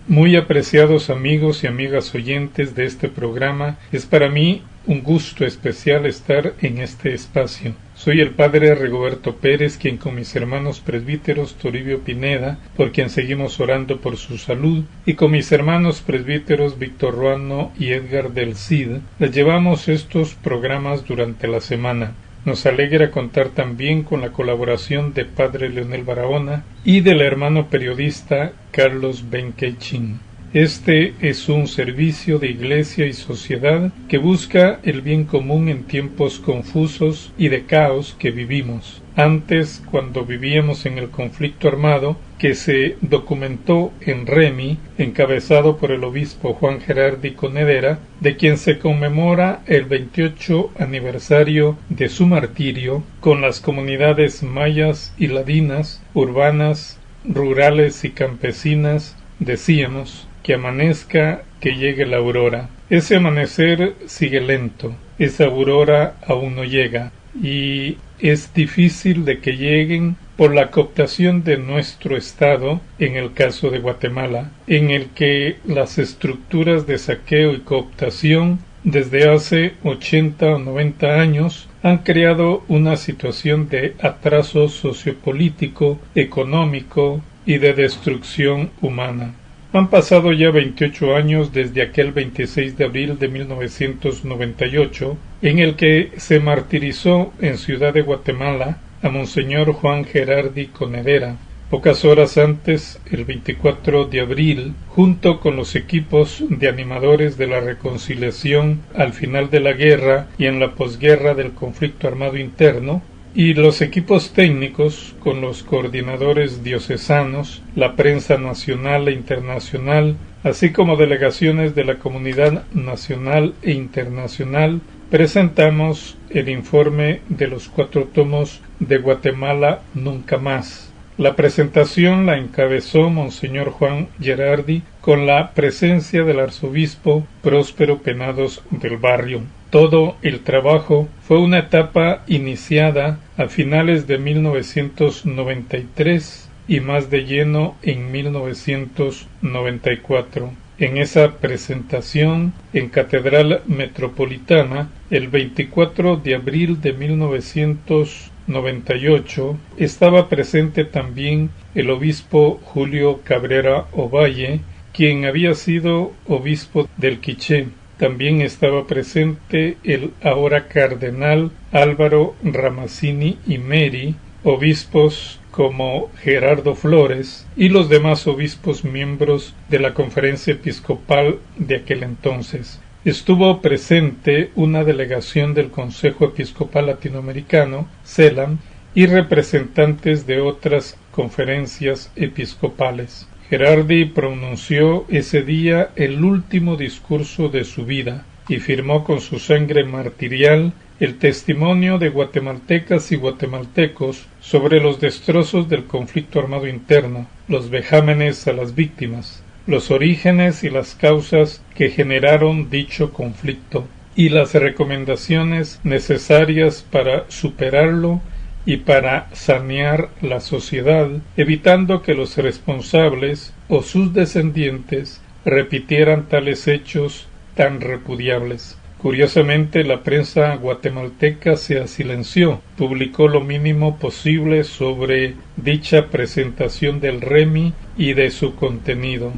Muy apreciados amigos y amigas oyentes de este programa, es para mí un gusto especial estar en este espacio. Soy el padre Rigoberto Pérez, quien con mis hermanos presbíteros Toribio Pineda, por quien seguimos orando por su salud, y con mis hermanos presbíteros Víctor Ruano y Edgar del Cid, les llevamos estos programas durante la semana. Nos alegra contar también con la colaboración de padre Leonel Barahona y del hermano periodista Carlos Benquechín. Este es un servicio de iglesia y sociedad que busca el bien común en tiempos confusos y de caos que vivimos. Antes, cuando vivíamos en el conflicto armado que se documentó en Remy, encabezado por el obispo Juan Gerardi Conedera, de quien se conmemora el 28 aniversario de su martirio, con las comunidades mayas y ladinas, urbanas, rurales y campesinas, decíamos: que amanezca, que llegue la aurora. Ese amanecer sigue lento, esa aurora aún no llega, y es difícil de que lleguen por la cooptación de nuestro Estado, en el caso de Guatemala, en el que las estructuras de saqueo y cooptación desde hace 80 o 90 años han creado una situación de atraso sociopolítico, económico y de destrucción humana. Han pasado ya 28 años desde aquel 26 de abril de 1998, en el que se martirizó en Ciudad de Guatemala a Monseñor Juan Gerardi Conedera. Pocas horas antes, el 24 de abril, junto con los equipos de animadores de la reconciliación al final de la guerra y en la posguerra del conflicto armado interno, y los equipos técnicos con los coordinadores diocesanos, la prensa nacional e internacional, así como delegaciones de la comunidad nacional e internacional, presentamos el informe de los 4 tomos de Guatemala Nunca Más. La presentación la encabezó Monseñor Juan Gerardi con la presencia del arzobispo Próspero Penados del Barrio. Todo el trabajo fue una etapa iniciada a finales de 1993 y más de lleno en 1994. En esa presentación en Catedral Metropolitana, el 24 de abril de 1998, estaba presente también el obispo Julio Cabrera Ovalle, quien había sido obispo del Quiché. También estaba presente el ahora cardenal Álvaro Ramazzini y Meri, obispos como Gerardo Flores y los demás obispos miembros de la Conferencia Episcopal de aquel entonces. Estuvo presente una delegación del Consejo Episcopal Latinoamericano, CELAM, y representantes de otras conferencias episcopales. Gerardi pronunció ese día el último discurso de su vida y firmó con su sangre martirial el testimonio de guatemaltecas y guatemaltecos sobre los destrozos del conflicto armado interno, los vejámenes a las víctimas, los orígenes y las causas que generaron dicho conflicto, y las recomendaciones necesarias para superarlo y para sanear la sociedad, evitando que los responsables o sus descendientes repitieran tales hechos tan repudiables. Curiosamente, la prensa guatemalteca se asilenció, publicó lo mínimo posible sobre dicha presentación del Remy y de su contenido.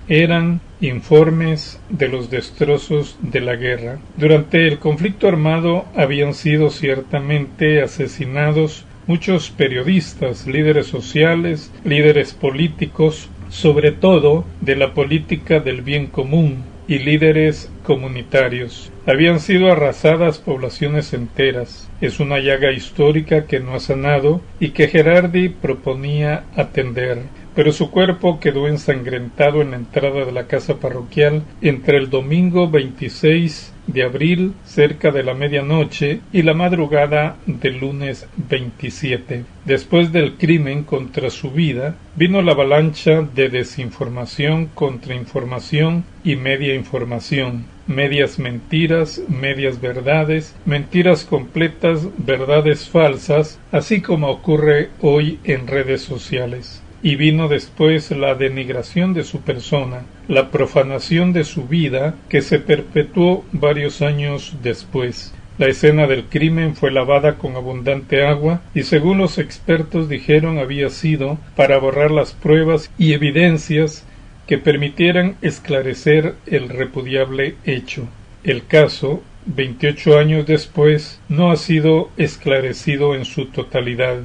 Eran informes de los destrozos de la guerra. Durante el conflicto armado habían sido ciertamente asesinados muchos periodistas, líderes sociales, líderes políticos, sobre todo de la política del bien común, y líderes comunitarios. Habían sido arrasadas poblaciones enteras. Es una llaga histórica que no ha sanado y que Gerardi proponía atender. Pero su cuerpo quedó ensangrentado en la entrada de la casa parroquial entre el domingo 26 de abril, cerca de la medianoche, y la madrugada del lunes 27. Después del crimen contra su vida, vino la avalancha de desinformación, contrainformación y media información. Medias mentiras, medias verdades, mentiras completas, verdades falsas, así como ocurre hoy en redes sociales. y vino después la denigración de su persona, la profanación de su vida, que se perpetuó varios años después. La escena del crimen fue lavada con abundante agua y, según los expertos dijeron, había sido para borrar las pruebas y evidencias que permitieran esclarecer el repudiable hecho. El caso, 28 años después, no ha sido esclarecido en su totalidad.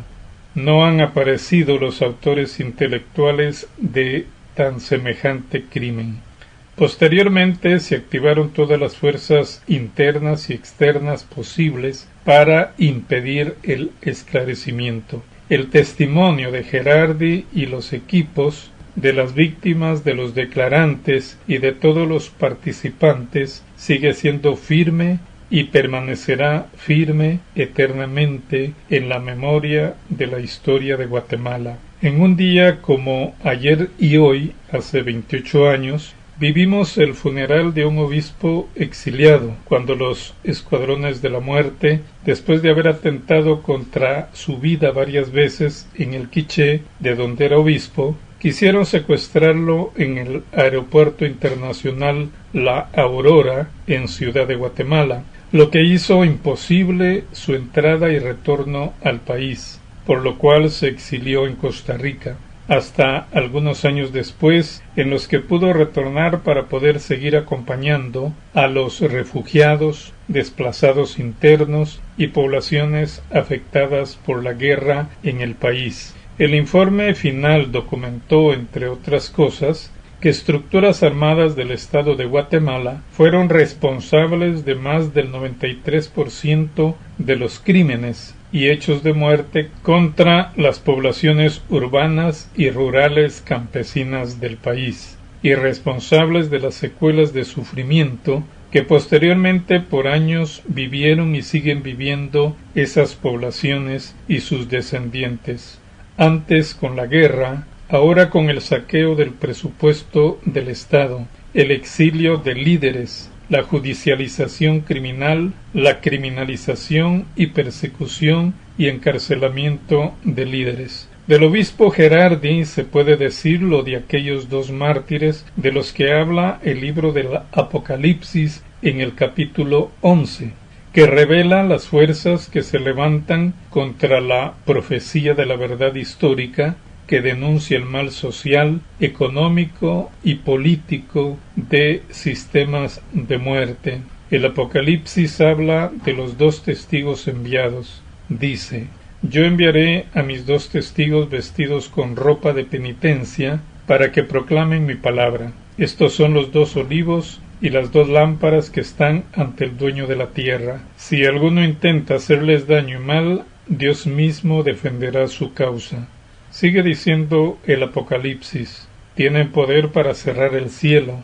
No han aparecido los autores intelectuales de tan semejante crimen. Posteriormente se activaron todas las fuerzas internas y externas posibles para impedir el esclarecimiento. El testimonio de Gerardi y los equipos de las víctimas, de los declarantes y de todos los participantes sigue siendo firme y permanecerá firme eternamente en la memoria de la historia de Guatemala. En un día como ayer y hoy, hace 28 años, vivimos el funeral de un obispo exiliado, cuando los escuadrones de la muerte, después de haber atentado contra su vida varias veces en el Quiché, de donde era obispo, quisieron secuestrarlo en el aeropuerto internacional La Aurora, en Ciudad de Guatemala, lo que hizo imposible su entrada y retorno al país, por lo cual se exilió en Costa Rica, hasta algunos años después, en los que pudo retornar para poder seguir acompañando a los refugiados, desplazados internos y poblaciones afectadas por la guerra en el país. El informe final documentó, entre otras cosas, que estructuras armadas del Estado de Guatemala fueron responsables de más del 93% de los crímenes y hechos de muerte contra las poblaciones urbanas y rurales campesinas del país, y responsables de las secuelas de sufrimiento que posteriormente por años vivieron y siguen viviendo esas poblaciones y sus descendientes, antes con la guerra, ahora con el saqueo del presupuesto del Estado, el exilio de líderes, la judicialización criminal, la criminalización y persecución y encarcelamiento de líderes. Del obispo Gerardi se puede decir lo de aquellos dos mártires de los que habla el libro del Apocalipsis en el capítulo 11, que revela las fuerzas que se levantan contra la profecía de la verdad histórica, que denuncia el mal social, económico y político de sistemas de muerte. El Apocalipsis habla de los dos testigos enviados. Dice: yo enviaré a mis dos testigos vestidos con ropa de penitencia para que proclamen mi palabra. Estos son los dos olivos y las dos lámparas que están ante el dueño de la tierra. Si alguno intenta hacerles daño y mal, Dios mismo defenderá su causa. Sigue diciendo el Apocalipsis: tienen poder para cerrar el cielo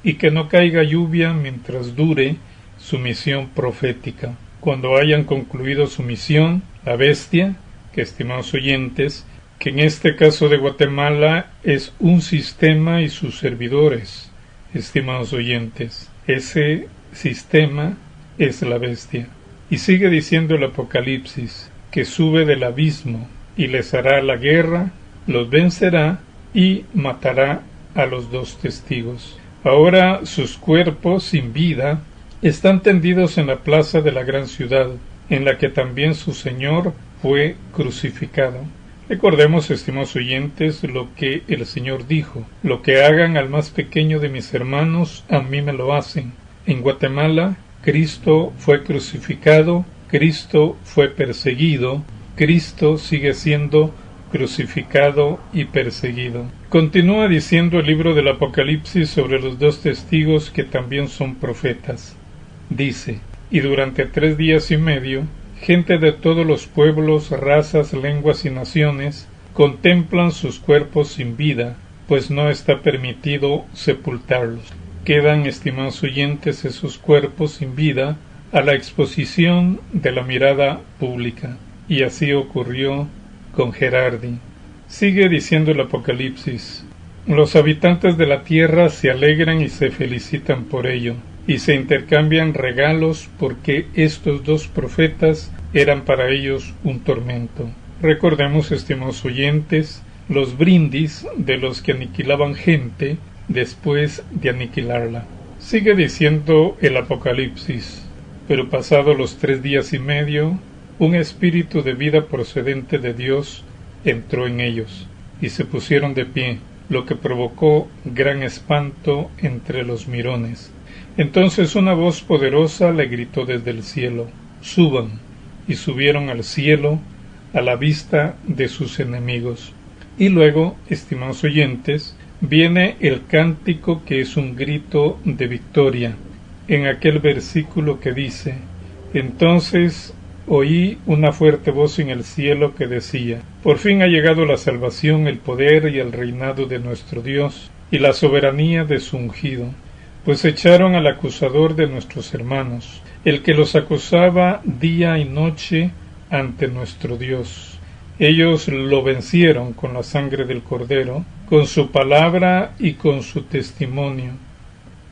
y que no caiga lluvia mientras dure su misión profética. Cuando hayan concluido su misión, la bestia, que estimados oyentes, que en este caso de Guatemala es un sistema y sus servidores, estimados oyentes, ese sistema es la bestia. Y sigue diciendo el Apocalipsis que sube del abismo y les hará la guerra, los vencerá y matará a los dos testigos. Ahora sus cuerpos sin vida están tendidos en la plaza de la gran ciudad, en la que también su Señor fue crucificado. Recordemos, estimados oyentes, lo que el Señor dijo: lo que hagan al más pequeño de mis hermanos, a mí me lo hacen. En Guatemala, Cristo fue crucificado, Cristo fue perseguido, Cristo sigue siendo crucificado y perseguido. Continúa diciendo el libro del Apocalipsis sobre los dos testigos que también son profetas. Dice: y durante 3 días y medio, gente de todos los pueblos, razas, lenguas y naciones contemplan sus cuerpos sin vida, pues no está permitido sepultarlos. Quedan, estimados oyentes, esos cuerpos sin vida a la exposición de la mirada pública. Y así ocurrió con Gerardi. Sigue diciendo el Apocalipsis: los habitantes de la tierra se alegran y se felicitan por ello, y se intercambian regalos porque estos dos profetas eran para ellos un tormento. Recordemos, estimados oyentes, los brindis de los que aniquilaban gente después de aniquilarla. Sigue diciendo el Apocalipsis: pero pasados los 3 días y medio, un espíritu de vida procedente de Dios entró en ellos, y se pusieron de pie, lo que provocó gran espanto entre los mirones. Entonces una voz poderosa le gritó desde el cielo: suban, y subieron al cielo a la vista de sus enemigos. Y luego, estimados oyentes, viene el cántico, que es un grito de victoria, en aquel versículo que dice: entonces oí una fuerte voz en el cielo que decía: por fin ha llegado la salvación, el poder y el reinado de nuestro Dios, y la soberanía de su ungido, pues echaron al acusador de nuestros hermanos, el que los acusaba día y noche ante nuestro Dios. Ellos lo vencieron con la sangre del Cordero, con su palabra y con su testimonio,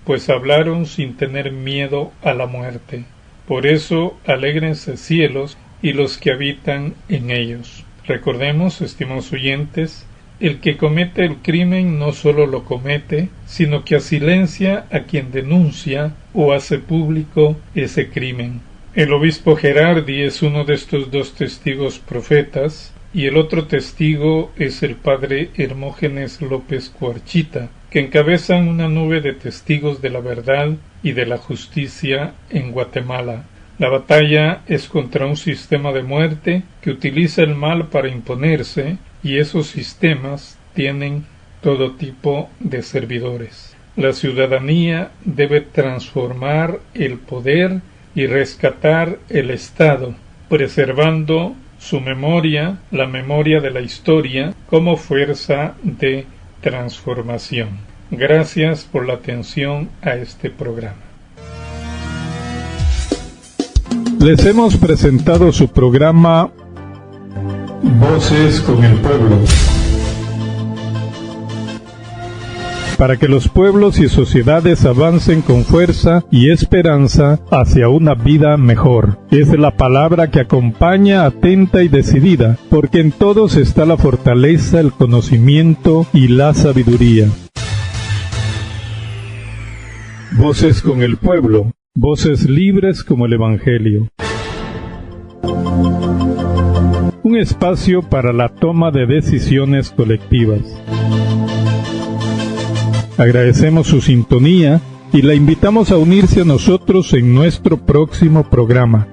pues hablaron sin tener miedo a la muerte. Por eso, alégrense cielos y los que habitan en ellos. Recordemos, estimados oyentes, el que comete el crimen no solo lo comete, sino que asilencia a quien denuncia o hace público ese crimen. El obispo Gerardi es uno de estos 2 testigos profetas, y el otro testigo es el padre Hermógenes López Cuarchita, que encabezan una nube de testigos de la verdad y de la justicia en Guatemala. La batalla es contra un sistema de muerte que utiliza el mal para imponerse, y esos sistemas tienen todo tipo de servidores. La ciudadanía debe transformar el poder y rescatar el Estado, preservando su memoria, la memoria de la historia, como fuerza de transformación. Gracias por la atención a este programa. Les hemos presentado su programa Voces con el Pueblo, para que los pueblos y sociedades avancen con fuerza y esperanza hacia una vida mejor. Es la palabra que acompaña atenta y decidida, porque en todos está la fortaleza, el conocimiento y la sabiduría. Voces con el pueblo, voces libres como el Evangelio. Un espacio para la toma de decisiones colectivas. Agradecemos su sintonía y la invitamos a unirse a nosotros en nuestro próximo programa.